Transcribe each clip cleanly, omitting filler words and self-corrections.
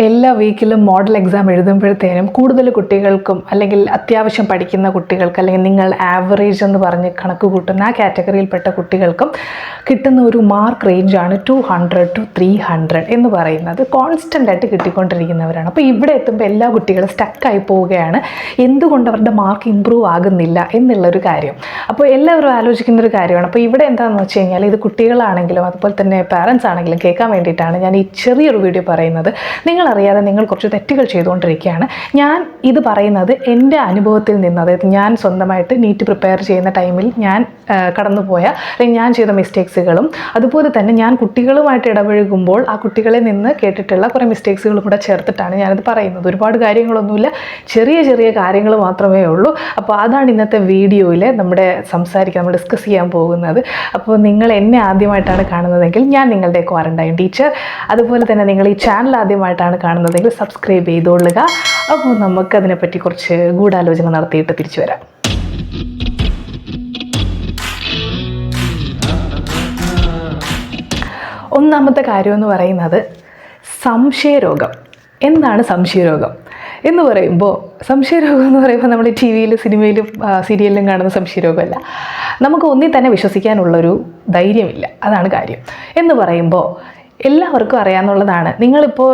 എല്ലാ വീക്കിലും model exam എഴുതുമ്പോഴത്തേനും കൂടുതൽ കുട്ടികൾക്കും അല്ലെങ്കിൽ അത്യാവശ്യം പഠിക്കുന്ന കുട്ടികൾക്ക് അല്ലെങ്കിൽ നിങ്ങൾ ആവറേജ് എന്ന് പറഞ്ഞ് കണക്ക് കൂട്ടുന്ന ആ കാറ്റഗറിയിൽപ്പെട്ട കുട്ടികൾക്കും കിട്ടുന്ന ഒരു മാർക്ക് റേഞ്ചാണ് 200 to 300 എന്ന് പറയുന്നത്. കോൺസ്റ്റൻ്റ് ആയിട്ട് കിട്ടിക്കൊണ്ടിരിക്കുന്നവരാണ്. അപ്പോൾ ഇവിടെ എത്തുമ്പോൾ എല്ലാ കുട്ടികളും സ്റ്റക്കായി പോവുകയാണ്. എന്തുകൊണ്ട് അവരുടെ മാർക്ക് ഇമ്പ്രൂവ് ആകുന്നില്ല എന്നുള്ളൊരു കാര്യം. അപ്പോൾ എല്ലാവരും ആലോചിക്കുന്നൊരു കാര്യമാണ്. അപ്പോൾ ഇവിടെ എന്താണെന്ന് വെച്ച് കഴിഞ്ഞാൽ ഇത് കുട്ടികളാണെങ്കിലും അതുപോലെ തന്നെ പാരൻസ് ആണെങ്കിലും കേൾക്കാൻ വേണ്ടിയിട്ടാണ് ഞാൻ ഈ ചെറിയൊരു വീഡിയോ പറയുന്നത്. നിങ്ങളറിയാതെ നിങ്ങൾ കുറച്ച് തെറ്റുകൾ ചെയ്തുകൊണ്ടിരിക്കുകയാണ്. ഞാൻ ഇത് പറയുന്നത് എൻ്റെ അനുഭവത്തിൽ നിന്ന്, അതായത് ഞാൻ സ്വന്തമായിട്ട് നീറ്റ് പ്രിപ്പയർ ചെയ്യുന്ന ടൈമിൽ ഞാൻ കടന്നുപോയ അല്ലെങ്കിൽ ഞാൻ ചെയ്ത മിസ്റ്റേക്സുകളും അതുപോലെ തന്നെ ഞാൻ കുട്ടികളുമായിട്ട് ഇടപഴകുമ്പോൾ ആ കുട്ടികളെ നിന്ന് കേട്ടിട്ടുള്ള കുറേ മിസ്റ്റേക്സുകളും കൂടെ ചേർത്തിട്ടാണ് ഞാനിത് പറയുന്നത്. ഒരുപാട് കാര്യങ്ങളൊന്നുമില്ല, ചെറിയ ചെറിയ കാര്യങ്ങൾ മാത്രമേ ഉള്ളൂ. അപ്പോൾ അതാണ് ഇന്നത്തെ വീഡിയോയിൽ നമ്മൾ ഡിസ്കസ് ചെയ്യാൻ പോകുന്നത്. അപ്പോൾ നിങ്ങൾ എന്നെ ആദ്യമായിട്ടാണ് കാണുന്നതെങ്കിൽ ഞാൻ നിങ്ങളുടെ ക്വാറന്റൈൻ ടീച്ചർ. അതുപോലെ തന്നെ നിങ്ങൾ ഈ ചാനൽ ആദ്യമായിട്ടാണ് കാണുന്നതെങ്കിൽ സബ്സ്ക്രൈബ് ചെയ്തോളുക. അപ്പോൾ നമുക്കതിനെപ്പറ്റി കുറച്ച് ഗൂഢാലോചന നടത്തിയിട്ട് തിരിച്ചു വരാം. ഒന്നാമത്തെ കാര്യം എന്ന് പറയുന്നത് സംശയരോഗം. എന്താണ് സംശയരോഗം എന്ന് പറയുമ്പോൾ, സംശയരോഗം എന്ന് പറയുമ്പോൾ നമ്മൾ ടി വിയിലും സിനിമയിലും സീരിയലിലും കാണുന്ന സംശയരോഗമല്ല. നമുക്ക് ഒന്നിൽ തന്നെ വിശ്വസിക്കാനുള്ളൊരു ധൈര്യമില്ല, അതാണ് കാര്യം. എന്ന് പറയുമ്പോൾ എല്ലാവർക്കും അറിയാമെന്നുള്ളതാണ്. നിങ്ങളിപ്പോൾ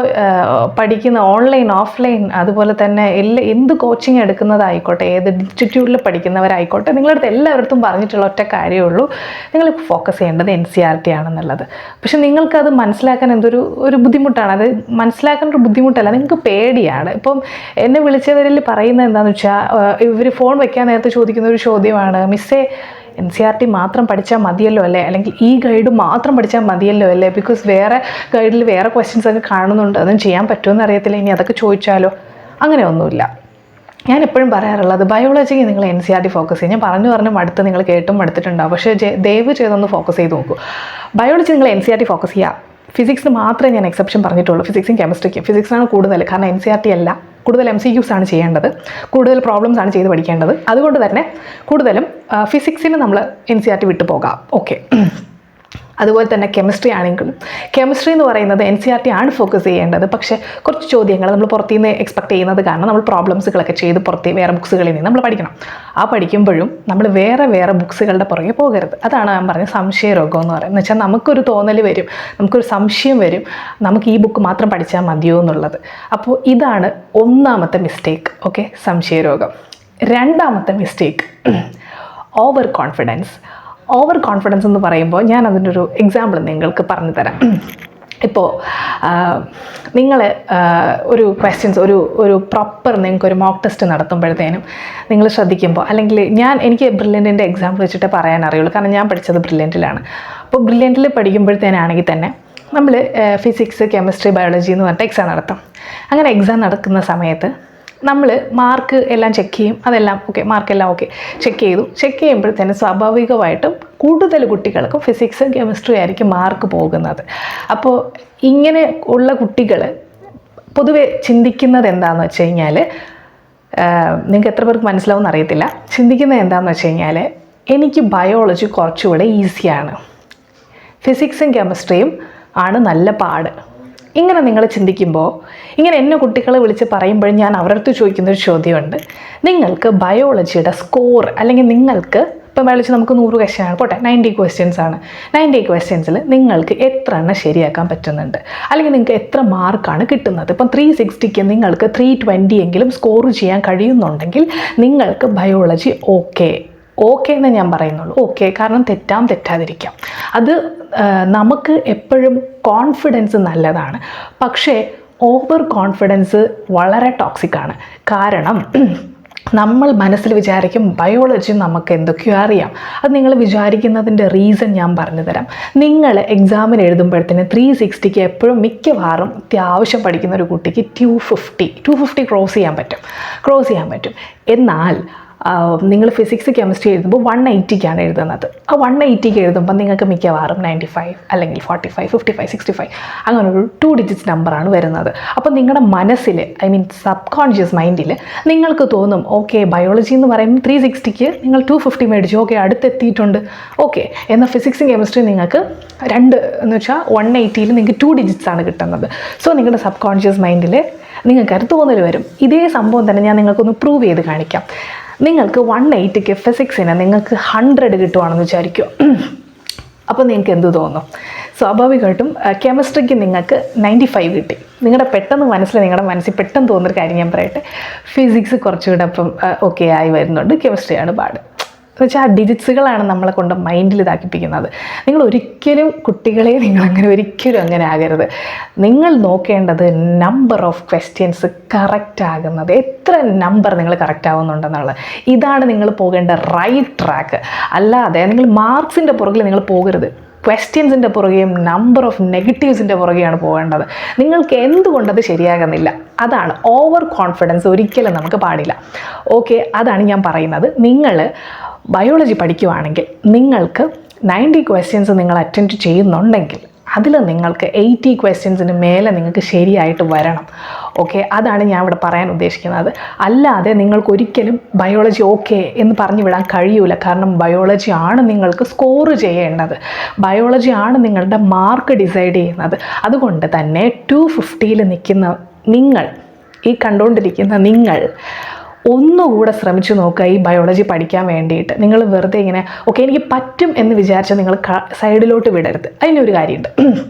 പഠിക്കുന്ന ഓൺലൈൻ ഓഫ്ലൈൻ അതുപോലെ തന്നെ എന്ത് കോച്ചിങ് എടുക്കുന്നതായിക്കോട്ടെ, ഏത് ഇൻസ്റ്റിറ്റ്യൂട്ടിൽ പഠിക്കുന്നവരായിക്കോട്ടെ, നിങ്ങളടുത്ത് എല്ലാവരടുത്തും പറഞ്ഞിട്ടുള്ള ഒറ്റ കാര്യമേ ഉള്ളൂ, നിങ്ങൾ ഫോക്കസ് ചെയ്യേണ്ടത് NCERT ആണെന്നുള്ളത്. പക്ഷെ നിങ്ങൾക്കത് മനസ്സിലാക്കാൻ ഒരു ബുദ്ധിമുട്ടാണ്. അത് മനസ്സിലാക്കാൻ ഒരു ബുദ്ധിമുട്ടല്ല, നിങ്ങൾക്ക് പേടിയാണ്. ഇപ്പം എന്നെ വിളിച്ചവരിൽ പറയുന്നത് എന്താണെന്ന് വെച്ചാൽ, ഇവർ ഫോൺ വയ്ക്കാൻ നേരത്തെ ചോദിക്കുന്ന ഒരു ചോദ്യമാണ്, മിസ്സേ NCERT മാത്രം പഠിച്ചാൽ മതിയല്ലോ അല്ലേ, അല്ലെങ്കിൽ ഈ ഗൈഡ് മാത്രം പഠിച്ചാൽ മതിയല്ലോ അല്ലേ, ബിക്കോസ് വേറെ ഗൈഡിൽ വേറെ ക്വസ്റ്റ്യൻസ് ഒക്കെ കാണുന്നുണ്ട്, അതൊന്നും ചെയ്യാൻ പറ്റുമെന്ന് അറിയത്തില്ല, ഇനി അതൊക്കെ ചോദിച്ചാലോ. അങ്ങനെയൊന്നുമില്ല. ഞാൻ എപ്പോഴും പറയാറുള്ളത്, ബയോളജിക്ക് നിങ്ങൾ NCERT ഫോക്കസ് ചെയ്യും. ഞാൻ പറഞ്ഞു മടുത്ത് നിങ്ങൾ കേട്ടും മടുത്തിട്ടുണ്ടാവും. പക്ഷേ ദയവ് ചെയ്തൊന്ന് ഫോക്കസ് ചെയ്ത് നോക്കൂ. ബയോളജി നിങ്ങൾ NCERT ഫോക്കസ് ചെയ്യുക. ഫിസിക്സിന് മാത്രമേ ഞാൻ എക്സെപ്ഷൻ പറഞ്ഞിട്ടുള്ളൂ. ഫിസിക്സും കെമിസ്ട്രിക്കും. ഫിസിക്സാണ് കൂടുതൽ, കാരണം NCERT അല്ല, കൂടുതൽ MCQs ആണ് ചെയ്യേണ്ടത്, കൂടുതൽ പ്രോബ്ലംസ് ആണ് ചെയ്ത് പഠിക്കേണ്ടത്. അതുകൊണ്ട് തന്നെ കൂടുതലും ഫിസിക്സിന് നമ്മൾ NCERT വിട്ടു പോകാം. ഓക്കെ. അതുപോലെ തന്നെ കെമിസ്ട്രി ആണെങ്കിലും, കെമിസ്ട്രി എന്ന് പറയുന്നത് NCERT ആണ് ഫോക്കസ് ചെയ്യേണ്ടത്. പക്ഷേ കുറച്ച് ചോദ്യങ്ങൾ നമ്മൾ പുറത്തുനിന്ന് എക്സ്പെക്ട് ചെയ്യുന്നത് കാരണം നമ്മൾ പ്രോബ്ലംസുകളൊക്കെ ചെയ്ത് വേറെ ബുക്സുകളിൽ നിന്ന് നമ്മൾ പഠിക്കണം. ആ പഠിക്കുമ്പോഴും നമ്മൾ വേറെ ബുക്സുകളുടെ പുറകെ പോകരുത്. അതാണ് ഞാൻ പറഞ്ഞത് സംശയരോഗം എന്ന് പറയുന്നത്. എന്ന് വെച്ചാൽ നമുക്കൊരു തോന്നൽ വരും, നമുക്കൊരു സംശയം വരും, നമുക്ക് ഈ ബുക്ക് മാത്രം പഠിച്ചാൽ മതിയോ എന്നുള്ളത്. അപ്പോൾ ഇതാണ് ഒന്നാമത്തെ മിസ്റ്റേക്ക്. ഓക്കെ, സംശയരോഗം. രണ്ടാമത്തെ mistake over confidence. Over confidence എന്ന് പറയുമ്പോൾ ഞാൻ അതിൻ്റെ ഒരു എക്സാമ്പിൾ നിങ്ങൾക്ക് പറഞ്ഞു തരാം. ഇപ്പോൾ നിങ്ങൾ ഒരു ക്വസ്റ്റ്യൻസ് ഒരു പ്രോപ്പർ നിങ്ങൾക്കൊരു മോക്ക് ടെസ്റ്റ് നടത്തുമ്പോഴത്തേനും നിങ്ങൾ ശ്രദ്ധിക്കുമ്പോൾ, അല്ലെങ്കിൽ എനിക്ക് ബ്രില്യൻറ്റിൻ്റെ എക്സാമ്പിൾ വെച്ചിട്ട് പറയാൻ അറിയുള്ളൂ, കാരണം ഞാൻ പഠിച്ചത് ബ്രില്യൻറ്റിലാണ്. അപ്പോൾ ബ്രില്യൻറ്റിൽ പഠിക്കുമ്പോഴത്തേനാണെങ്കിൽ തന്നെ നമ്മൾ ഫിസിക്സ്, കെമിസ്ട്രി, ബയോളജി എന്ന് പറഞ്ഞിട്ട് എക്സാം നടത്തും. അങ്ങനെ എക്സാം നടക്കുന്ന സമയത്ത് നമ്മൾ മാർക്ക് എല്ലാം ചെക്ക് ചെയ്യും. അതെല്ലാം ഓക്കെ, മാർക്കെല്ലാം ഓക്കെ ചെക്ക് ചെയ്യുമ്പോഴത്തേനും സ്വാഭാവികമായിട്ടും കൂടുതൽ കുട്ടികൾക്ക് ഫിസിക്സ്, കെമിസ്ട്രി ആയിരിക്കും മാർക്ക് പോകുന്നത്. അപ്പോൾ ഇങ്ങനെ ഉള്ള കുട്ടികൾ പൊതുവെ ചിന്തിക്കുന്നത് എന്താണെന്ന് വെച്ച് കഴിഞ്ഞാൽ, നിങ്ങൾക്ക് എത്ര പേർക്ക് മനസ്സിലാവുമെന്ന് അറിയത്തില്ല, ചിന്തിക്കുന്നത് എന്താണെന്ന് വെച്ച് കഴിഞ്ഞാൽ, എനിക്ക് ബയോളജി കുറച്ചുകൂടെ ഈസിയാണ്, ഫിസിക്സും കെമിസ്ട്രിയും ആണ് നല്ല പാട്. ഇങ്ങനെ നിങ്ങൾ ചിന്തിക്കുമ്പോൾ, ഇങ്ങനെ എന്നെ കുട്ടികളെ വിളിച്ച് പറയുമ്പോഴും ഞാൻ അവരുടെ അടുത്ത് ചോദിക്കുന്നൊരു ചോദ്യമുണ്ട്, നിങ്ങൾക്ക് ബയോളജിയുടെ സ്കോർ, അല്ലെങ്കിൽ നിങ്ങൾക്ക് ഇപ്പം ബയോളജി നമുക്ക് 100 ക്വസ്റ്റ്യനാണ്, പോട്ടെ 90 ക്വസ്റ്റ്യൻസ് ആണ്, 90 ക്വസ്റ്റ്യൻസിൽ നിങ്ങൾക്ക് എത്ര എണ്ണം ശരിയാക്കാൻ പറ്റുന്നുണ്ട്, അല്ലെങ്കിൽ നിങ്ങൾക്ക് എത്ര മാർക്കാണ് കിട്ടുന്നത്. ഇപ്പം 360ക്ക് നിങ്ങൾക്ക് 320 എങ്കിലും സ്കോർ ചെയ്യാൻ കഴിയുന്നുണ്ടെങ്കിൽ നിങ്ങൾക്ക് ബയോളജി ഓക്കെ എന്ന് ഞാൻ പറയുന്നുള്ളൂ. ഓക്കെ, കാരണം തെറ്റാതിരിക്കാം. അത് നമുക്ക് എപ്പോഴും കോൺഫിഡൻസ് നല്ലതാണ്, പക്ഷേ ഓവർ കോൺഫിഡൻസ് വളരെ ടോക്സിക്കാണ്. കാരണം നമ്മൾ മനസ്സിൽ വിചാരിക്കും ബയോളജി നമുക്ക് എന്തൊക്കെയോ അറിയാം. അത് നിങ്ങൾ വിചാരിക്കുന്നതിൻ്റെ റീസൺ ഞാൻ പറഞ്ഞു തരാം. നിങ്ങൾ എക്സാമിന് എഴുതുമ്പോഴത്തേന് 360ക്ക് എപ്പോഴും മിക്കവാറും അത്യാവശ്യം പഠിക്കുന്ന ഒരു കുട്ടിക്ക് 250 ക്രോസ് ചെയ്യാൻ പറ്റും. എന്നാൽ നിങ്ങൾ ഫിസിക്സ് കെമിസ്ട്രി എഴുതുമ്പോൾ 180ക്കാണ് എഴുതുന്നത്. ആ 180ക്ക് എഴുതുമ്പോൾ നിങ്ങൾക്ക് മിക്കവാറും 95 അല്ലെങ്കിൽ 45, 55, 65 അങ്ങനെ ഒരു 2 ഡിജിറ്റ്സ് നമ്പറാണ് വരുന്നത്. അപ്പോൾ നിങ്ങളുടെ മനസ്സിൽ, ഐ മീൻ സബ് കോൺഷ്യസ് മൈൻഡിൽ നിങ്ങൾക്ക് തോന്നും, ഓക്കെ ബയോളജി എന്ന് പറയുമ്പോൾ 360ക്ക് നിങ്ങൾ 250 മേടിച്ചു, ഓക്കെ അടുത്തെത്തിയിട്ടുണ്ട്, ഓക്കെ. എന്നാൽ ഫിസിക്സും കെമിസ്ട്രി നിങ്ങൾക്ക് 2 എന്ന് വെച്ചാൽ 180യിൽ നിങ്ങൾക്ക് 2 ഡിജിറ്റ്സാണ് കിട്ടുന്നത്. സോ നിങ്ങളുടെ സബ് കോൺഷ്യസ് മൈൻഡിൽ നിങ്ങൾക്കത് തോന്നൽ വരും. ഇതേ സംഭവം തന്നെ ഞാൻ നിങ്ങൾക്കൊന്ന് പ്രൂവ് ചെയ്ത് കാണിക്കാം. നിങ്ങൾക്ക് 180ക്ക് ഫിസിക്സിന് നിങ്ങൾക്ക് 100 കിട്ടുവാണെന്ന് വിചാരിക്കുക. അപ്പോൾ നിങ്ങൾക്ക് എന്ത് തോന്നും? സ്വാഭാവികമായിട്ടും കെമിസ്ട്രിക്ക് നിങ്ങൾക്ക് 95 കിട്ടി. നിങ്ങളുടെ നിങ്ങളുടെ മനസ്സിൽ പെട്ടെന്ന് തോന്നുന്നൊരു കാര്യം ഞാൻ പറയട്ടെ, ഫിസിക്സ് കുറച്ചുകൂടെ അപ്പം ഓക്കെ ആയി വരുന്നുണ്ട്, കെമിസ്ട്രിയാണ് പാട്. എന്ന് വെച്ചാൽ ആ ഡിജിറ്റ്സുകളാണ് നമ്മളെ കൊണ്ട് മൈൻഡിൽ ഇതാക്കിപ്പിക്കുന്നത്. നിങ്ങൾ ഒരിക്കലും കുട്ടികളെ നിങ്ങളങ്ങനെ ഒരിക്കലും അങ്ങനെ ആകരുത്. നിങ്ങൾ നോക്കേണ്ടത് നമ്പർ ഓഫ് ക്വസ്റ്റ്യൻസ് കറക്റ്റ് ആകുന്നത്, എത്ര നമ്പർ നിങ്ങൾ കറക്റ്റ് ആവുന്നുണ്ടെന്നുള്ളത്. ഇതാണ് നിങ്ങൾ പോകേണ്ട റൈറ്റ് ട്രാക്ക്. അല്ലാതെ നിങ്ങൾ മാർക്സിൻ്റെ പുറകിൽ നിങ്ങൾ പോകരുത്. ക്വസ്റ്റ്യൻസിൻ്റെ പുറകെയും നമ്പർ ഓഫ് നെഗറ്റീവ്സിൻ്റെ പുറകെയാണ് പോകേണ്ടത്. നിങ്ങൾക്ക് എന്തുകൊണ്ടത് ശരിയാകുന്നില്ല? അതാണ് ഓവർ കോൺഫിഡൻസ് ഒരിക്കലും നമുക്ക് പാടില്ല. ഓക്കെ, അതാണ് ഞാൻ പറയുന്നത്. നിങ്ങൾ ബയോളജി പഠിക്കുവാണെങ്കിൽ നിങ്ങൾക്ക് 90 ക്വസ്റ്റ്യൻസ് നിങ്ങൾ അറ്റൻഡ് ചെയ്യുന്നുണ്ടെങ്കിൽ അതിൽ നിങ്ങൾക്ക് 80 ക്വസ്റ്റ്യൻസിന് മേലെ നിങ്ങൾക്ക് ശരിയായിട്ട് വരണം. ഓക്കെ, അതാണ് ഞാൻ ഇവിടെ പറയാൻ ഉദ്ദേശിക്കുന്നത്. അല്ലാതെ നിങ്ങൾക്കൊരിക്കലും ബയോളജി ഓക്കെ എന്ന് പറഞ്ഞു വിടാൻ കഴിയൂല. കാരണം ബയോളജി ആണ് നിങ്ങൾക്ക് സ്കോർ ചെയ്യേണ്ടത്, ബയോളജി ആണ് നിങ്ങളുടെ മാർക്ക് ഡിസൈഡ് ചെയ്യുന്നത്. അതുകൊണ്ട് തന്നെ 250ൽ നിൽക്കുന്ന നിങ്ങൾ, ഈ കണ്ടുകൊണ്ടിരിക്കുന്ന നിങ്ങൾ ഒന്നുകൂടെ ശ്രമിച്ചു നോക്കുക ഈ ബയോളജി പഠിക്കാൻ വേണ്ടിയിട്ട്. നിങ്ങൾ വെറുതെ ഇങ്ങനെ ഓക്കെ എനിക്ക് പറ്റും എന്ന് വിചാരിച്ചാൽ നിങ്ങൾ സൈഡിലോട്ട് വിടരുത്. അതിനൊരു കാര്യമുണ്ട്,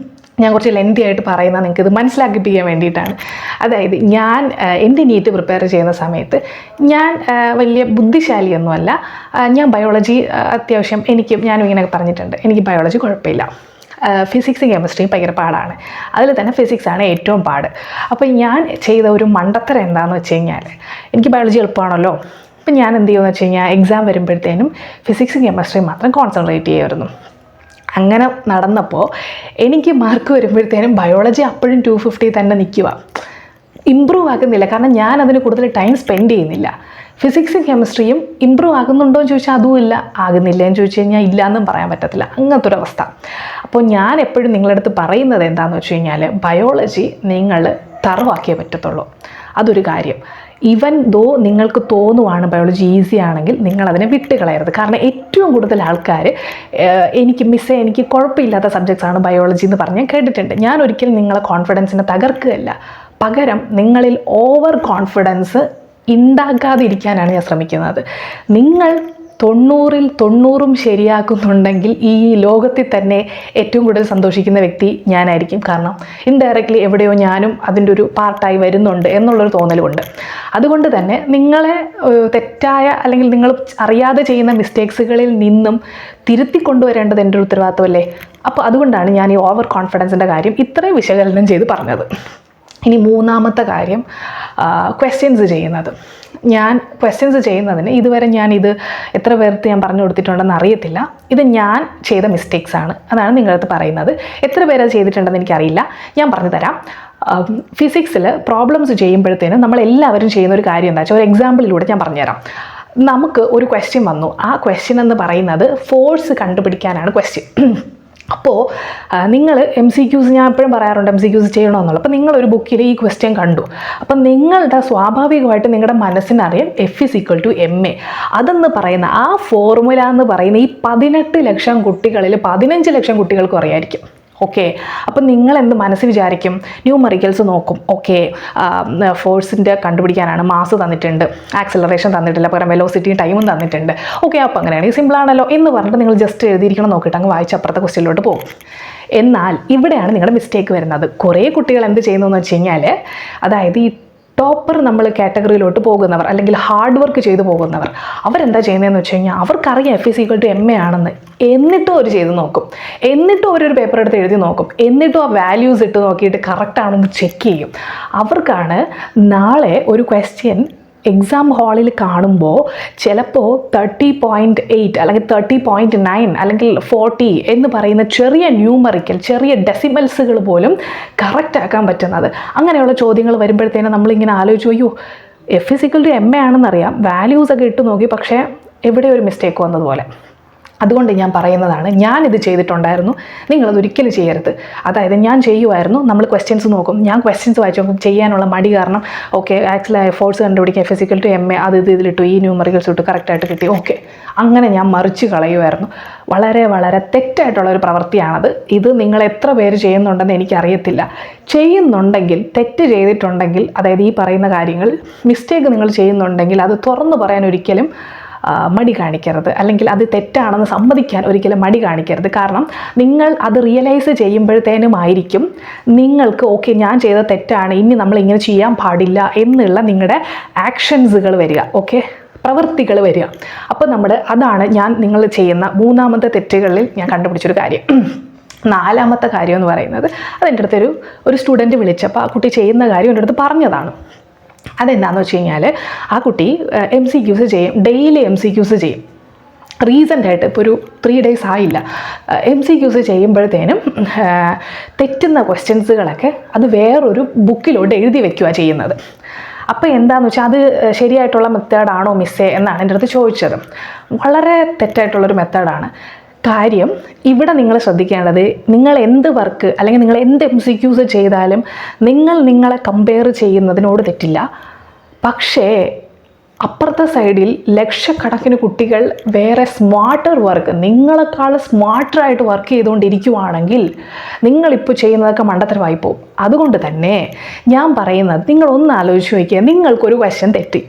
ഞാൻ കുറച്ച് ലെന്തി ആയിട്ട് പറയുന്നത് നിങ്ങൾക്കിത് മനസ്സിലാക്കിപ്പിക്കാൻ വേണ്ടിയിട്ടാണ്. അതായത് ഞാൻ എൻ്റെ നീറ്റ് പ്രിപ്പയർ ചെയ്യുന്ന സമയത്ത് ഞാൻ വലിയ ബുദ്ധിശാലിയൊന്നുമല്ല. ഞാൻ ബയോളജി അത്യാവശ്യം ഞാനും ഇങ്ങനെ പറഞ്ഞിട്ടുണ്ട്, എനിക്ക് ബയോളജി കുഴപ്പമില്ല. ഫിസിക്സും കെമിസ്ട്രിയും ഭയങ്കര പാടാണ്, അതിൽ തന്നെ ഫിസിക്സാണ് ഏറ്റവും പാട്. അപ്പോൾ ഞാൻ ചെയ്ത ഒരു മണ്ടത്തരം എന്താണെന്ന് വെച്ച് കഴിഞ്ഞാൽ, എനിക്ക് ബയോളജി എളുപ്പമാണല്ലോ, അപ്പം ഞാൻ എന്ത് ചെയ്യുമെന്ന് വെച്ച് കഴിഞ്ഞാൽ എക്സാം വരുമ്പോഴത്തേനും ഫിസിക്സും കെമിസ്ട്രിയും മാത്രം കോൺസെൻട്രേറ്റ് ചെയ്യുമായിരുന്നു. അങ്ങനെ നടന്നപ്പോൾ എനിക്ക് മാർക്ക് വരുമ്പോഴത്തേനും ബയോളജി അപ്പോഴും 250 തന്നെ നിൽക്കുക, ഇമ്പ്രൂവ് ആക്കുന്നില്ല. കാരണം ഞാൻ അതിന് കൂടുതൽ ടൈം സ്പെൻഡ് ചെയ്യുന്നില്ല. ഫിസിക്സും കെമിസ്ട്രിയും ഇമ്പ്രൂവ് ആകുന്നുണ്ടോ എന്ന് ചോദിച്ചാൽ അതും ഇല്ല, ആകുന്നില്ല എന്ന് ചോദിച്ചു കഴിഞ്ഞാൽ ഇല്ല എന്നും പറയാൻ പറ്റത്തില്ല. അങ്ങനത്തെ ഒരു അവസ്ഥ. അപ്പോൾ ഞാൻ എപ്പോഴും നിങ്ങളുടെ അടുത്ത് പറയുന്നത് എന്താണെന്ന് വെച്ച് കഴിഞ്ഞാൽ, ബയോളജി നിങ്ങൾ തറവാക്കിയേ പറ്റത്തുള്ളൂ. അതൊരു കാര്യം. ഈവൻ ദോ നിങ്ങൾക്ക് തോന്നുവാണ് ബയോളജി ഈസി ആണെങ്കിൽ നിങ്ങളതിനെ വിട്ടുകളയരുത്. കാരണം ഏറ്റവും കൂടുതൽ ആൾക്കാർ എനിക്ക് കുഴപ്പമില്ലാത്ത സബ്ജക്ട്സാണ് ബയോളജി എന്ന് പറഞ്ഞ് കേട്ടിട്ടുണ്ട്. ഞാൻ ഒരിക്കലും നിങ്ങളെ കോൺഫിഡൻസിനെ തകർക്കുകയല്ല, പകരം നിങ്ങളിൽ ഓവർ കോൺഫിഡൻസ് ഉണ്ടാക്കാതിരിക്കാനാണ് ഞാൻ ശ്രമിക്കുന്നത്. നിങ്ങൾ 90ൽ 90 ശരിയാക്കുന്നുണ്ടെങ്കിൽ ഈ ലോകത്തിൽ തന്നെ ഏറ്റവും കൂടുതൽ സന്തോഷിക്കുന്ന വ്യക്തി ഞാനായിരിക്കും. കാരണം ഇൻഡയറക്റ്റ്ലി എവിടെയോ ഞാനും അതിൻ്റെ ഒരു പാർട്ടായി വരുന്നുണ്ട് എന്നുള്ളൊരു തോന്നലുമുണ്ട്. അതുകൊണ്ട് തന്നെ നിങ്ങളെ തെറ്റായ അല്ലെങ്കിൽ നിങ്ങൾ അറിയാതെ ചെയ്യുന്ന മിസ്റ്റേക്സുകളിൽ നിന്നും തിരുത്തി കൊണ്ടുവരേണ്ടത് എൻ്റെ ഒരു ഉത്തരവാദിത്വമല്ലേ. അപ്പോൾ അതുകൊണ്ടാണ് ഞാൻ ഈ ഓവർ കോൺഫിഡൻസിൻ്റെ കാര്യം ഇത്രയും വിശകലനം ചെയ്ത് പറഞ്ഞത്. ഇനി മൂന്നാമത്തെ കാര്യം, ക്വസ്റ്റ്യൻസ് ചെയ്യുന്നത്. ഞാൻ ക്വസ്റ്റ്യൻസ് ചെയ്യുന്നതിന് ഇതുവരെ ഞാനിത് എത്ര പേർക്ക് ഞാൻ പറഞ്ഞു കൊടുത്തിട്ടുണ്ടെന്ന് അറിയത്തില്ല. ഇത് ഞാൻ ചെയ്ത മിസ്റ്റേക്സാണ്, അതാണ് നിങ്ങളടുത്ത് പറയുന്നത്. എത്ര പേരത് ചെയ്തിട്ടുണ്ടെന്ന് എനിക്കറിയില്ല, ഞാൻ പറഞ്ഞു തരാം. ഫിസിക്സിൽ പ്രോബ്ലംസ് ചെയ്യുമ്പോഴത്തേനും നമ്മളെല്ലാവരും ചെയ്യുന്ന ഒരു കാര്യം എന്താ വെച്ചാൽ, ഒരു എക്സാമ്പിളിലൂടെ ഞാൻ പറഞ്ഞുതരാം. നമുക്ക് ഒരു ക്വസ്റ്റ്യൻ വന്നു, ആ ക്വസ്റ്റ്യൻ എന്ന് പറയുന്നത് ഫോഴ്സ് കണ്ടുപിടിക്കാനാണ് ക്വസ്റ്റ്യൻ. അപ്പോൾ നിങ്ങൾ MCQs, ഞാൻ എപ്പോഴും പറയാറുണ്ട് MCQs ചെയ്യണമെന്നുള്ളത്. അപ്പോൾ നിങ്ങളൊരു ബുക്കിൽ ഈ ക്വസ്റ്റ്യൻ കണ്ടു, അപ്പം നിങ്ങളുടെ സ്വാഭാവികമായിട്ട് നിങ്ങളുടെ മനസ്സിനറിയാം F=ma. അതെന്ന് പറയുന്ന ആ ഫോർമുല എന്ന് പറയുന്ന ഈ 18 ലക്ഷം കുട്ടികളിൽ 15 ലക്ഷം കുട്ടികൾക്കും അറിയായിരിക്കും. ഓക്കെ, അപ്പം നിങ്ങളെന്ത് മനസ്സിൽ വിചാരിക്കും? ന്യൂമറിക്കൽസ് നോക്കും, ഓക്കെ ഫോഴ്സിൻ്റെ കണ്ടുപിടിക്കാനാണ്, മാസ് തന്നിട്ടുണ്ട്, ആക്സിലറേഷൻ തന്നിട്ടില്ല, പകരം വെലോസിറ്റിയും ടൈമും തന്നിട്ടുണ്ട്, ഓക്കെ അപ്പോൾ അങ്ങനെയാണെങ്കിൽ സിമ്പിളാണല്ലോ എന്ന് പറഞ്ഞിട്ട് നിങ്ങൾ ജസ്റ്റ് എഴുതിയിരിക്കണം, നോക്കിയിട്ട് അങ്ങ് വായിച്ച് അപ്പുറത്തെ ക്വസ്റ്റ്യനിലോട്ട് പോകും. എന്നാൽ ഇവിടെയാണ് നിങ്ങളുടെ മിസ്റ്റേക്ക് വരുന്നത്. കുറേ കുട്ടികൾ എന്ത് ചെയ്യുന്നതെന്ന് വെച്ച് കഴിഞ്ഞാൽ, അതായത് ഈ ടോപ്പർ നമ്മൾ കാറ്റഗറിയിലോട്ട് പോകുന്നവർ അല്ലെങ്കിൽ ഹാർഡ് വർക്ക് ചെയ്തു പോകുന്നവർ, അവരെന്താ ചെയ്യുന്നതെന്ന് വെച്ച് കഴിഞ്ഞാൽ അവർക്കറിയാം F=ma ആണെന്ന്, എന്നിട്ടും അവർ ചെയ്ത് നോക്കും, എന്നിട്ടും അവരൊരു പേപ്പർ എടുത്ത് എഴുതി നോക്കും, എന്നിട്ടും ആ വാല്യൂസ് ഇട്ട് നോക്കിയിട്ട് കറക്റ്റ് ആണെന്ന് ചെക്ക് ചെയ്യും. അവർക്കാണ് നാളെ ഒരു ക്വസ്റ്റ്യൻ എക്സാം ഹാളിൽ കാണുമ്പോൾ ചിലപ്പോൾ 30.8 അല്ലെങ്കിൽ 30.9 അല്ലെങ്കിൽ 40 എന്ന് പറയുന്ന ചെറിയ ന്യൂമറിക്കൽ, ചെറിയ ഡെസിമൽസുകൾ പോലും കറക്റ്റ് ആക്കാൻ പറ്റുന്നത്. അങ്ങനെയുള്ള ചോദ്യങ്ങൾ വരുമ്പോഴത്തേനും നമ്മളിങ്ങനെ ആലോചിച്ചു, അയ്യോ F=MA ആണെന്നറിയാം, വാല്യൂസൊക്കെ ഇട്ട് നോക്കി, പക്ഷേ എവിടെ ഒരു മിസ്റ്റേക്ക് വന്നതുപോലെ. അതുകൊണ്ട് ഞാൻ പറയുന്നതാണ്, ഞാനിത് ചെയ്തിട്ടുണ്ടായിരുന്നു, നിങ്ങളത് ഒരിക്കലും ചെയ്യരുത്. അതായത് ഞാൻ ചെയ്യുമായിരുന്നു, നമ്മൾ ക്വസ്റ്റ്യൻസ് നോക്കും, ഞാൻ ക്വസ്റ്റ്യൻസ് വായിച്ചു നോക്കും, ചെയ്യാനുള്ള മടി കാരണം ഓക്കെ ആക്ച്വലി എഫേർട്സ് കണ്ടുപിടിക്കാൻ F=MA അത് ഇതിലിട്ടു, ഈ ന്യൂമറിക്കൽസ് ഇട്ടു, കറക്റ്റായിട്ട് കിട്ടി, ഓക്കെ, അങ്ങനെ ഞാൻ മറിച്ച് കളയുമായിരുന്നു. വളരെ വളരെ തെറ്റായിട്ടുള്ളൊരു പ്രവൃത്തിയാണത്. ഇത് നിങ്ങൾ എത്ര പേര് ചെയ്യുന്നുണ്ടെന്ന് എനിക്കറിയത്തില്ല. ചെയ്യുന്നുണ്ടെങ്കിൽ, തെറ്റ് ചെയ്തിട്ടുണ്ടെങ്കിൽ, അതായത് ഈ പറയുന്ന കാര്യങ്ങൾ മിസ്റ്റേക്ക് നിങ്ങൾ ചെയ്യുന്നുണ്ടെങ്കിൽ അത് തുറന്നു പറയാൻ ഒരിക്കലും മടി കാണിക്കരുത്, അല്ലെങ്കിൽ അത് തെറ്റാണെന്ന് സമ്മതിക്കാൻ ഒരിക്കലും മടി കാണിക്കരുത്. കാരണം നിങ്ങൾ അത് റിയലൈസ് ചെയ്യുമ്പോഴത്തേനുമായിരിക്കും നിങ്ങൾക്ക് ഓക്കെ ഞാൻ ചെയ്ത തെറ്റാണ്, ഇനി നമ്മൾ ഇങ്ങനെ ചെയ്യാൻ പാടില്ല എന്നുള്ള നിങ്ങളുടെ ആക്ഷൻസുകൾ വരിക, ഓക്കെ, പ്രവൃത്തികൾ വരിക. അപ്പോൾ അതാണ് നിങ്ങൾ ചെയ്യുന്ന മൂന്നാമത്തെ തെറ്റുകളിൽ ഞാൻ കണ്ടുപിടിച്ചൊരു കാര്യം. നാലാമത്തെ കാര്യം എന്ന് പറയുന്നത്, അതെൻ്റെ അടുത്തൊരു സ്റ്റുഡൻറ്റ് വിളിച്ചപ്പോൾ ആ കുട്ടി ചെയ്യുന്ന കാര്യം എൻ്റെ അടുത്ത് പറഞ്ഞതാണ്. അതെന്താണെന്ന് വെച്ച് കഴിഞ്ഞാൽ, ആ കുട്ടി MCQs ചെയ്യും, ഡെയിലി MCQs ചെയ്യും. റീസെൻ്റായിട്ട് ഇപ്പോൾ ഒരു 3 days ആയില്ല, MCQs ചെയ്യുമ്പോഴത്തേനും തെറ്റുന്ന ക്വസ്റ്റ്യൻസുകളൊക്കെ അത് വേറൊരു ബുക്കിലോട്ട് എഴുതി വെക്കുക ചെയ്യുന്നത്. അപ്പോൾ എന്താണെന്ന് വെച്ചാൽ അത് ശരിയായിട്ടുള്ള മെത്തേഡാണോ മിസ്സേ എന്നാണ് എൻ്റെ അടുത്ത് ചോദിച്ചത്. വളരെ തെറ്റായിട്ടുള്ളൊരു മെത്തേഡാണ്. കാര്യം ഇവിടെ നിങ്ങൾ ശ്രദ്ധിക്കേണ്ടത്, നിങ്ങൾ എന്ത് വർക്ക് അല്ലെങ്കിൽ നിങ്ങൾ എന്ത് MCQs ചെയ്താലും നിങ്ങളെ കമ്പയർ ചെയ്യുന്നതിനോട് തെറ്റില്ല. പക്ഷേ അപ്പുറത്തെ സൈഡിൽ ലക്ഷക്കണക്കിന് കുട്ടികൾ വേറെ സ്മാർട്ടർ വർക്ക്, നിങ്ങളെക്കാൾ സ്മാർട്ടറായിട്ട് വർക്ക് ചെയ്തുകൊണ്ടിരിക്കുവാണെങ്കിൽ നിങ്ങളിപ്പോൾ ചെയ്യുന്നതൊക്കെ മണ്ടത്തരമായി പോകും. അതുകൊണ്ട് തന്നെ ഞാൻ പറയുന്നത്, നിങ്ങളൊന്ന് ആലോചിച്ച് നോക്കിയാൽ, നിങ്ങൾക്കൊരു ക്വസ്റ്റ്യൻ തെറ്റി,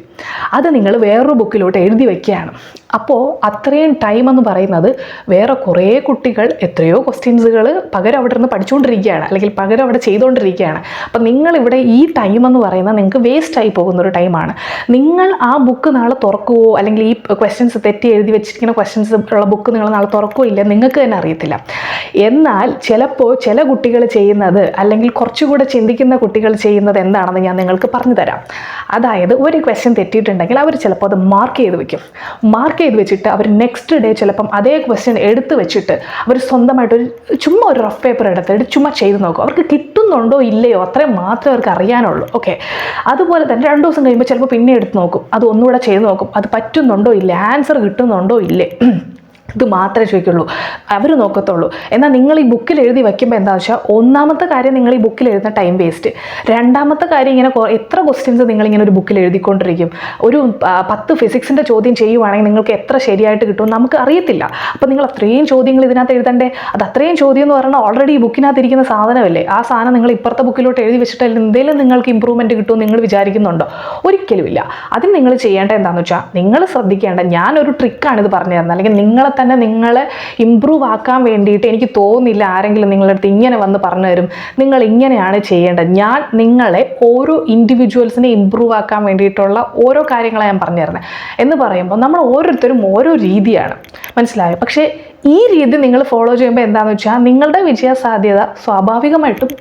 അത് നിങ്ങൾ വേറൊരു ബുക്കിലോട്ട് എഴുതി വയ്ക്കുകയാണ്. അപ്പോൾ അത്രയും ടൈം എന്ന് പറയുന്നത് വേറെ കുറേ കുട്ടികൾ എത്രയോ ക്വസ്റ്റ്യൻസുകൾ പകരം അവിടെ നിന്ന് പഠിച്ചുകൊണ്ടിരിക്കുകയാണ്, അല്ലെങ്കിൽ പകരം അവിടെ ചെയ്തുകൊണ്ടിരിക്കുകയാണ്. അപ്പം നിങ്ങളിവിടെ ഈ ടൈം എന്ന് പറയുന്നത് നിങ്ങൾക്ക് വേസ്റ്റായി പോകുന്നൊരു ടൈമാണ്. നിങ്ങൾ ആ ബുക്ക് നാളെ തുറക്കുവോ, അല്ലെങ്കിൽ ഈ ക്വസ്റ്റ്യൻസ് തെറ്റി എഴുതി വെച്ചിരിക്കുന്ന ക്വസ്റ്റ്യൻസ് ഉള്ള ബുക്ക് നിങ്ങൾ നാളെ തുറക്കുവോ ഇല്ല നിങ്ങൾക്ക് തന്നെ അറിയത്തില്ല. എന്നാൽ ചിലപ്പോൾ ചില കുട്ടികൾ ചെയ്യുന്നത്, അല്ലെങ്കിൽ കുറച്ചുകൂടെ ചിന്തിക്കുന്ന കുട്ടികൾ ചെയ്യുന്നത് എന്താണെന്ന് ഞാൻ നിങ്ങൾക്ക് പറഞ്ഞു തരാം. അതായത് ഒരു ക്വസ്റ്റ്യൻ തെറ്റിയിട്ടുണ്ടെങ്കിൽ അവർ ചിലപ്പോൾ അത് മാർക്ക് ചെയ്ത് വെക്കും. മാർക്ക് ചെയ്ത് വെച്ചിട്ട് അവർ നെക്സ്റ്റ് ഡേ ചിലപ്പം അതേ ക്വസ്റ്റ്യൻ എടുത്ത് വെച്ചിട്ട് അവർ സ്വന്തമായിട്ടൊരു ചുമ്മാ ഒരു റഫ് പേപ്പർ എടുത്തിട്ട് ചുമ്മാ ചെയ്ത് നോക്കും. അവർക്ക് കിട്ടുന്നുണ്ടോ ഇല്ലയോ അത്രയും മാത്രമേ അവർക്ക് അറിയാനുള്ളൂ. ഓക്കെ, അതുപോലെ തന്നെ 2 ദിവസം കഴിയുമ്പോൾ ചിലപ്പോൾ പിന്നെ എടുത്ത് നോക്കും, അത് ഒന്നുകൂടെ ചെയ്ത് നോക്കും, അത് പറ്റുന്നുണ്ടോ ഇല്ലേ, ആൻസർ കിട്ടുന്നുണ്ടോ ഇല്ലേ, ഇത് മാത്രമേ ചോദിക്കുള്ളൂ, അവർ നോക്കത്തുള്ളൂ. എന്നാൽ നിങ്ങൾ ഈ ബുക്കിൽ എഴുതി വയ്ക്കുമ്പോൾ എന്താണെന്ന് വെച്ചാൽ, ഒന്നാമത്തെ കാര്യം നിങ്ങൾ ഈ ബുക്കിൽ എഴുതുന്ന ടൈം വേസ്റ്റ്. രണ്ടാമത്തെ കാര്യം, ഇങ്ങനെ എത്ര ക്വസ്റ്റ്യൻസ് നിങ്ങളിങ്ങനെ ഒരു ബുക്കിൽ എഴുതിക്കൊണ്ടിരിക്കും. ഒരു 10 ഫിസിക്സിൻ്റെ ചോദ്യം ചെയ്യുവാണെങ്കിൽ നിങ്ങൾക്ക് എത്ര ശരിയായിട്ട് കിട്ടുമെന്ന് നമുക്ക് അറിയത്തില്ല. അപ്പോൾ നിങ്ങൾ അത്രയും ചോദ്യങ്ങൾ ഇതിനകത്ത് എഴുതണ്ടേ? അത് അത്രയും ചോദ്യം എന്ന് പറഞ്ഞാൽ ഓൾറെഡി ഈ ബുക്കിനകത്ത് ഇരിക്കുന്ന സാധനമല്ലേ. ആ സാധനം നിങ്ങൾ ഇപ്പുറത്തെ ബുക്കിലോട്ട് എഴുതി വെച്ചിട്ട് എന്തെങ്കിലും നിങ്ങൾക്ക് ഇമ്പ്രൂവ്മെൻറ്റ് കിട്ടുമെന്ന് നിങ്ങൾ വിചാരിക്കുന്നുണ്ടോ? ഒരിക്കലുമില്ല. അതിന് നിങ്ങൾ ചെയ്യേണ്ടത് എന്താണെന്ന് വെച്ചാൽ, നിങ്ങൾ ശ്രദ്ധിക്കേണ്ട, ഞാനൊരു ട്രിക്കാണിത് പറഞ്ഞു തരുന്നത്, അല്ലെങ്കിൽ നിങ്ങളെ ഇമ്പ്രൂവ് ആക്കാൻ വേണ്ടിയിട്ട് എനിക്ക് തോന്നുന്നില്ല ആരെങ്കിലും നിങ്ങളുടെ അടുത്ത് ഇങ്ങനെ വന്ന് പറഞ്ഞു തരും നിങ്ങൾ ഇങ്ങനെയാണ് ചെയ്യേണ്ടത്. ഞാൻ നിങ്ങളെ ഓരോ ഇൻഡിവിജ്വൽസിനെ ഇമ്പ്രൂവ് ആക്കാൻ വേണ്ടിയിട്ടുള്ള ഓരോ കാര്യങ്ങളാണ് ഞാൻ പറഞ്ഞു തരുന്നത്. എന്ന് പറയുമ്പോൾ നമ്മൾ ഓരോരുത്തരും ഓരോ രീതിയാണ്, മനസ്സിലായോ? പക്ഷേ ഈ രീതി നിങ്ങൾ ഫോളോ ചെയ്യുമ്പോൾ എന്താണെന്ന് വെച്ചാൽ, നിങ്ങളുടെ വിജയസാധ്യത സ്വാഭാവികമായിട്ടും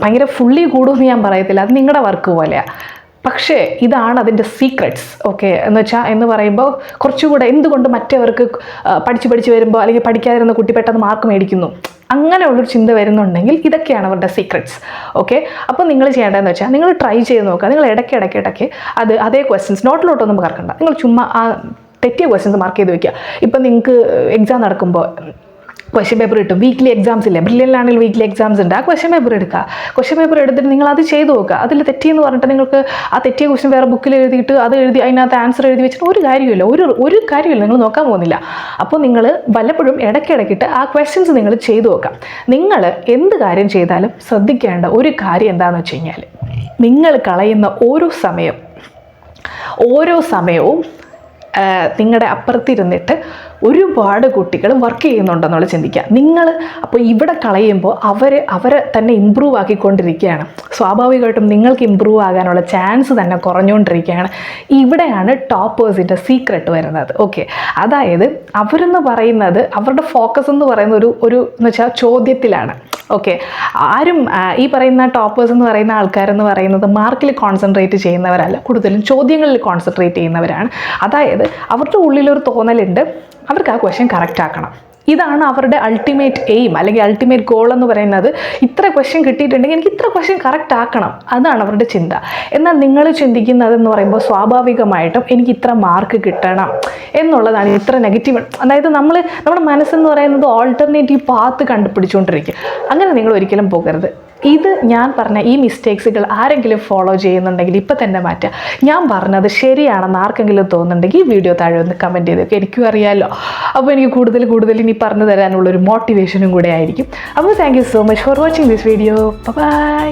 ഭയങ്കര ഫുള്ളി കൂടുമെന്ന് ഞാൻ പറയത്തില്ല, അത് നിങ്ങളുടെ വർക്ക് പോലെയാണ്. പക്ഷേ ഇതാണ് അതിൻ്റെ സീക്രട്സ്. ഓക്കെ, എന്ന് പറയുമ്പോൾ കുറച്ചുകൂടെ എന്തുകൊണ്ട് മറ്റവർക്ക് പഠിച്ച് വരുമ്പോൾ, അല്ലെങ്കിൽ പഠിക്കാതിരുന്ന കുട്ടി പെട്ടെന്ന് മാർക്ക് മേടിക്കുന്നു, അങ്ങനെയുള്ളൊരു ചിന്ത വരുന്നുണ്ടെങ്കിൽ ഇതൊക്കെയാണ് അവരുടെ സീക്രട്സ്. ഓക്കെ, അപ്പോൾ നിങ്ങൾ ചെയ്യേണ്ടതെന്ന് വെച്ചാൽ, നിങ്ങൾ ട്രൈ ചെയ്ത് നോക്കുക. നിങ്ങൾ ഇടയ്ക്ക് അതേ ക്വസ്റ്റ്യൻസ് നോട്ടിലോട്ടൊന്നും പകർക്കണ്ട, നിങ്ങൾ ചുമ്മാ ആ തെറ്റിയ ക്വസ്റ്റ്യൻസ് മാർക്ക് ചെയ്ത് വയ്ക്കുക. ഇപ്പം നിങ്ങൾക്ക് എക്സാം നടക്കുമ്പോൾ ക്വസ്റ്റ്യൻ പേപ്പർ കിട്ടും, വീക്ക്ലി എക്സാംസ് ഇല്ലേ, ബ്രില്യൻ്റിലാണെങ്കിൽ വീക്ക്ലി എക്സാംസ് ഉണ്ട്. ആ ക്വസ്റ്റ്യൻ പേപ്പർ എടുക്കുക. ക്വസ്റ്റ്യൻ പേപ്പർ എടുത്തിട്ട് നിങ്ങൾ അത് ചെയ്ത് നോക്കുക. അതിൽ തെറ്റിയെന്ന് പറഞ്ഞിട്ട് നിങ്ങൾക്ക് ആ തെറ്റിയ ക്വസ്റ്റ്യൻ വേറെ ബുക്കിൽ എഴുതിയിട്ട് അത് എഴുതി അതിനകത്ത് ആൻസർ എഴുതി വെച്ചിട്ട് ഒരു കാര്യമില്ല, ഒരു കാര്യമില്ല, നിങ്ങൾ നോക്കാൻ പോകുന്നില്ല. അപ്പോൾ നിങ്ങൾ വല്ലപ്പോഴും ഇടയ്ക്കിടയ്ക്കിട്ട് ആ ക്വസ്റ്റ്യൻസ് നിങ്ങൾ ചെയ്തു നോക്കാം. നിങ്ങൾ എന്ത് കാര്യം ചെയ്താലും ശ്രദ്ധിക്കേണ്ട ഒരു കാര്യം എന്താണെന്ന് വെച്ച് കഴിഞ്ഞാൽ, നിങ്ങൾ കളയുന്ന ഓരോ സമയവും നിങ്ങളുടെ അപ്പുറത്തിരുന്നിട്ട് ഒരുപാട് കുട്ടികൾ വർക്ക് ചെയ്യുന്നുണ്ടെന്നുള്ള ചിന്തിക്കുക. നിങ്ങൾ അപ്പോൾ ഇവിടെ കളയുമ്പോൾ അവരെ തന്നെ ഇമ്പ്രൂവ് ആക്കിക്കൊണ്ടിരിക്കുകയാണ്. സ്വാഭാവികമായിട്ടും നിങ്ങൾക്ക് ഇമ്പ്രൂവ് ആകാനുള്ള ചാൻസ് തന്നെ കുറഞ്ഞുകൊണ്ടിരിക്കുകയാണ്. ഇവിടെയാണ് ടോപ്പേഴ്സിൻ്റെ സീക്രട്ട് വരുന്നത്. ഓക്കെ, അതായത് അവരെന്ന് പറയുന്നത്, അവരുടെ ഫോക്കസ് എന്ന് പറയുന്ന ഒരു എന്ന് വെച്ചാൽ ചോദ്യത്തിലാണ്. ഓക്കെ, ആരും ഈ പറയുന്ന ടോപ്പേഴ്സ് എന്ന് പറയുന്ന ആൾക്കാരെന്ന് പറയുന്നത് മാർക്കിൽ കോൺസെൻട്രേറ്റ് ചെയ്യുന്നവരല്ല, കൂടുതലും ചോദ്യങ്ങളിൽ കോൺസെൻട്രേറ്റ് ചെയ്യുന്നവരാണ്. അതായത് അവരുടെ ഉള്ളിലൊരു തോന്നലുണ്ട്, അവർക്ക് ആ ക്വസ്റ്റ്യൻ കറക്റ്റ് ആക്കണം. ഇതാണ് അവരുടെ അൾട്ടിമേറ്റ് എയിം അല്ലെങ്കിൽ അൾട്ടിമേറ്റ് ഗോൾ എന്ന് പറയുന്നത്. ഇത്ര ക്വസ്റ്റ്യൻ കിട്ടിയിട്ടുണ്ടെങ്കിൽ എനിക്ക് ഇത്ര ക്വസ്റ്റ്യൻ കറക്റ്റ് ആക്കണം, അതാണ് അവരുടെ ചിന്ത. എന്നാൽ നിങ്ങൾ ചിന്തിക്കുന്നതെന്ന് പറയുമ്പോൾ സ്വാഭാവികമായിട്ടും എനിക്ക് ഇത്ര മാർക്ക് കിട്ടണം എന്നുള്ളതാണ്. ഇത്ര നെഗറ്റീവ്, അതായത് നമ്മുടെ മനസ്സെന്ന് പറയുന്നത് ഓൾട്ടർനേറ്റീവ് പാത്ത് കണ്ടുപിടിച്ചുകൊണ്ടിരിക്കും. അങ്ങനെ നിങ്ങൾ ഒരിക്കലും പോകരുത്. ഇത് ഞാൻ പറഞ്ഞ ഈ മിസ്റ്റേക്സുകൾ ആരെങ്കിലും ഫോളോ ചെയ്യുന്നുണ്ടെങ്കിൽ ഇപ്പം തന്നെ മാറ്റുക. ഞാൻ പറഞ്ഞത് ശരിയാണെന്ന് ആർക്കെങ്കിലും തോന്നുന്നുണ്ടെങ്കിൽ ഈ വീഡിയോ താഴെ ഒന്ന് കമൻറ്റ് ചെയ്തൊക്കെ, എനിക്കും അറിയാമല്ലോ. അപ്പോൾ എനിക്ക് കൂടുതൽ ഇനി പറഞ്ഞു തരാനുള്ളൊരു മോട്ടിവേഷനും കൂടെ ആയിരിക്കും. അപ്പോൾ thank you so much for watching this video. By.